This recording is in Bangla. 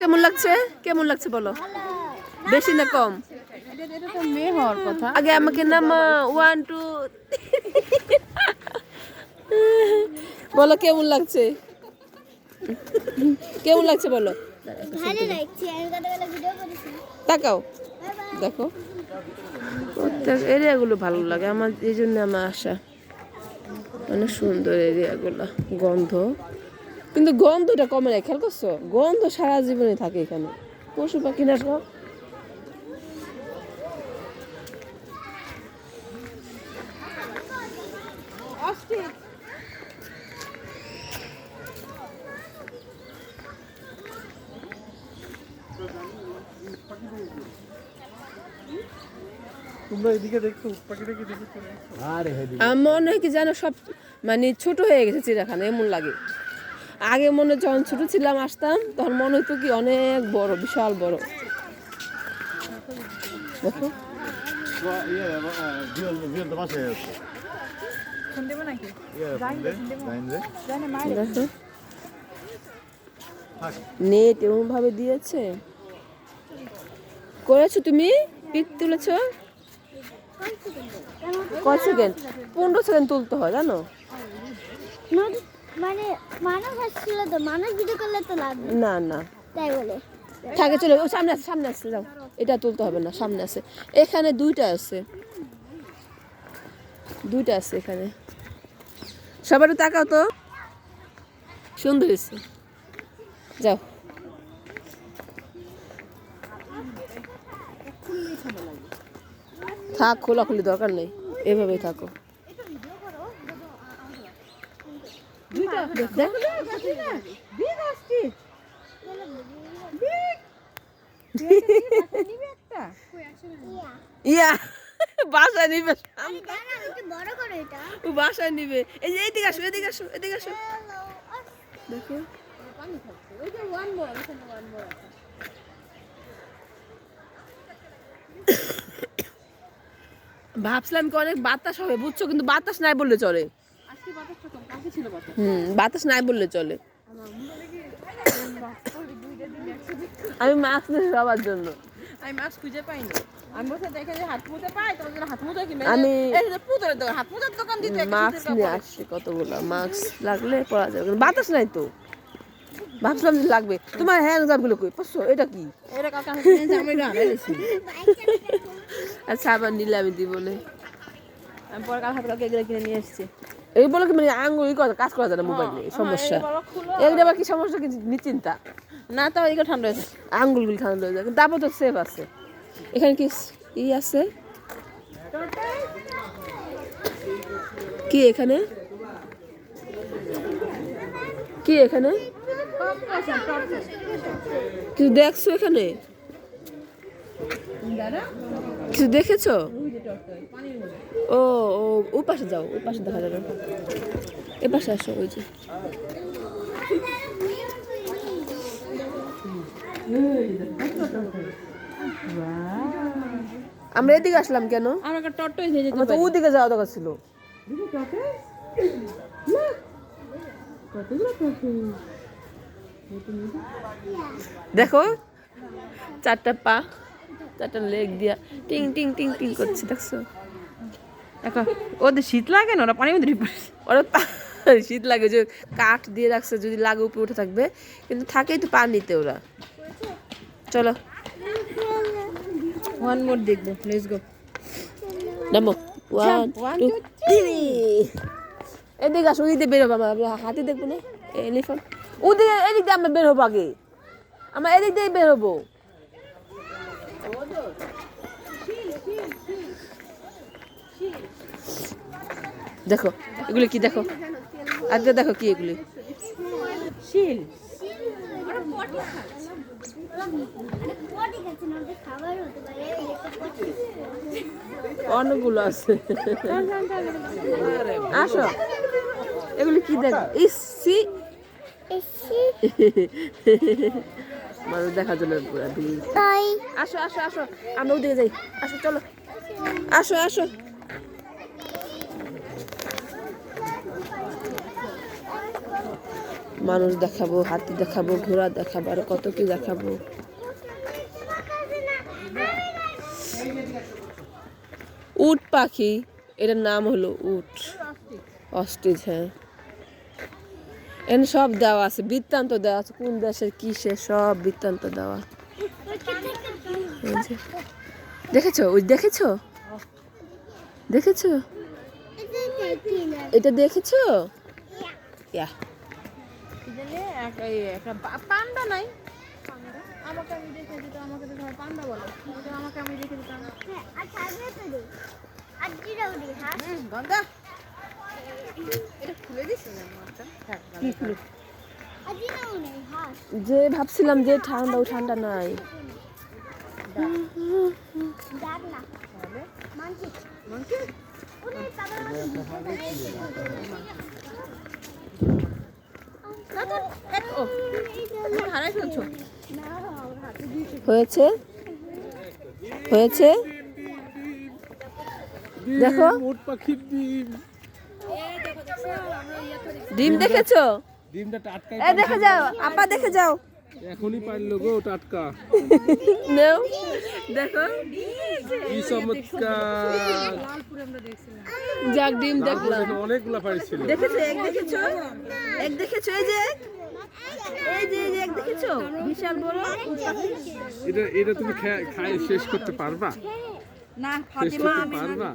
কেমন লাগছে? কেমন লাগছে বলো? বেশি না কম? এটা তো মেয়ে হওয়ার কথা। আগে আমাকে নামা 1 2 বলো কেমন লাগছে? কেমন লাগছে বলো? ভালো লাগছে, আমি কতগুলো ভিডিও করেছি। তাকাও দেখো, প্রত্যেক এরিয়াগুলো ভালো লাগে আমার, এই জন্য আমার আশা। অনেক সুন্দর এরিয়াগুলো, গন্ধ, কিন্তু গন্ধটা কমে না, খেয়াল করছো? গন্ধ সারা জীবনে থাকে এখানে, পশু পাখি না সব। তোমরা এদিকে দেখছো পাখিটাকে দেখেছো? আরে আমার মনে হয় কি জানো, সব মানে ছোট হয়ে গেছে চিড়িয়াখানা, এমন লাগে। আগে মনে হয় যখন ছোট ছিলাম আসতাম, তখন মনে হতো কি অনেক বড়, বিশাল বড়। দেখো দেখো, নেট এমন ভাবে দিয়েছে। করেছো তুমি? পিক তুলেছো? কয় সেকেন্ড? 15 সেকেন্ড তুলতে হয় জানো? মানে মানুষ আসছিল তো, মানুষ ভিডিও করলে তো লাগবে না না, তাই বলে। থাকে চলে, ও সামনে আছে, সামনে আসছে, যাও। এটা তুলতে হবে না, সামনে আছে। এখানে দুইটা আছে, দুইটা আছে এখানে। সবাই একটু তাকাও তো, সুন্দর হয়েছে, যাও। থাক, খোলাখুলি দরকার নেই, এভাবেই থাকো। ইয়া বাসায় নিবে, বড় করে এটা ও বাসায় নিবে। এই যে এদিকে আসো, এদিকে আসো, এদিকে আসো, দেখো। ভাবছিলাম কি অনেক বাতাস হবে বুঝছো, কিন্তু বাতাস নাই বললে চলে। বাতাস নাই বললে চলে। আমি মাস্ক নিয়ে সবার জন্য, আমি মাস্ক খুঁজে পাই না। আমি বসে দেখে যে হাত মুছতে পাই, তোর জন্য হাত মুছা কিনে আমি এই যে পুতরের দোকান, হাত মুছার দোকান দিতে মাস্ক নিয়ে আসছি কতগুলো। মাস্ক লাগলে পরা যাবে, কিন্তু বাতাস নাই তো। ভাবছিলাম যে লাগবে। তোমার হ্যান্ড গ্লাভগুলো কই পাচ্ছো? এটা কি? এটা কালকে আমি কিনে জামে গাড়াইছি। আচ্ছা আবার নিলে আমি দিব না। আমি পরে কাল হাতে এগুলো কিনে নিয়ে এসেছি। এই বলে কি মানে আঙ্গুল কাজ করা যায় না মোবাইলে, সমস্যা। এগুলো আবার কি সমস্যা, কি নিশ্চিন্তা না তো এগুলো ঠান্ডা হয়েছে, আঙ্গুলগুলো ঠান্ডা হয়ে যায়, কিন্তু তারপর তো সেফ আছে। এখানে কি আছে? কি এখানে? কি এখানে কিছু দেখছো? এখানে কিছু দেখেছো? ও ও, ওই পাশে যাও, ওই পাশে দেখা যাবে। এ পাশে আসো, ওই যে আমরা এদিকে আসলাম কেন? আমার একটা টর্টয়েস নিয়ে যেতে আমার তো ওদিকে যাওয়া দরকার ছিল। দেখো, 4টা পা, 4টা লেগ দিয়া টিং টিং টিং টিং করছে, দেখছো? দেখো ওদের শীত লাগে না, ওরা পানির মধ্যে ঢুকে পড়েছে। ওরা শীত লাগে, যে কাঠ দিয়ে রাখছে, যদি লাগে উপরে উঠে থাকবে, কিন্তু থাকেই তো পানিতে ওরা। চলো ওয়ান মোর দেখবো, লেটস গো। নামো, 1 2 3। এদিকে আসো, ওইদিকে বের হবো, আমরা হাতি দেখবো না, এলিফ্যান্ট। ওদিকে, এদিক দিয়ে আমরা বের হবো আগে, আমরা এদিক দিয়ে বের হবো। দেখো এগুলি কি, দেখো আজকে, দেখো কি এগুলি, শিল। অনেকগুলো আছে। আসো, এগুলি কি দেখ, ইসি মানুষ দেখার জন্য পুরা ভিড়। আসো আসো আসো, আমরা ওদিকে যাই, আসো চলো, আসো আসো। মানুষ দেখাবো, হাতি দেখাবো, ঘোড়া দেখাবো, আর কত কি দেখাবো। উট পাখি, এটার নাম হলো উট, অস্ট্রিচ। হ্যাঁ, এখানে সব দেওয়া আছে, বৃত্তান্ত দেওয়া আছে, কোন দেশের কিসে সব বৃত্তান্ত দেওয়া। এই যে, দেখেছো? ওই দেখেছো? দেখেছো? এটা দেখেছো? ইয়া, একটা পান্ডা নাই, আমাকে আমি দেখে দিতাম, আমাকে তো সবাই পান্ডা বলে, কিন্তু আমাকে আমি দেখে দিতাম। হ্যাঁ, আর সামনে তো দে। আর জিরাও দে, হ্যাঁ। গন্ধা এটা খুলে দিস না মাছটা। কি খুলে? আর জিরাও নেই, হ্যাঁ। যে ভাবছিলাম যে ঠান্ডা, ও ঠান্ডা নাই। ডাক না। তাহলে মানছি। মাংকি ওরে বাবা না তো ও তুমি হারাই ফেলছো। হয়েছে, হয়েছে, দেখো উট পাখির ডিম। ডিম দেখেছো? ডিমটা টাটকাই এ দেখে যাও, আপা দেখে যাও, এখনই পারলো গো টাটকা। নেও দেখো, কি চমৎকার। যাক ডিম দেখলাম। অনেকগুলা পাইছিল। দেখেছো? এক দেখেছো? এক দেখেছো? এই যে এই যে এই যে এক দেখেছো? বিশাল বড় উট পাখি। এটা তুমি খাই শেষ করতে পারবা? না শেষ করতে পারবা?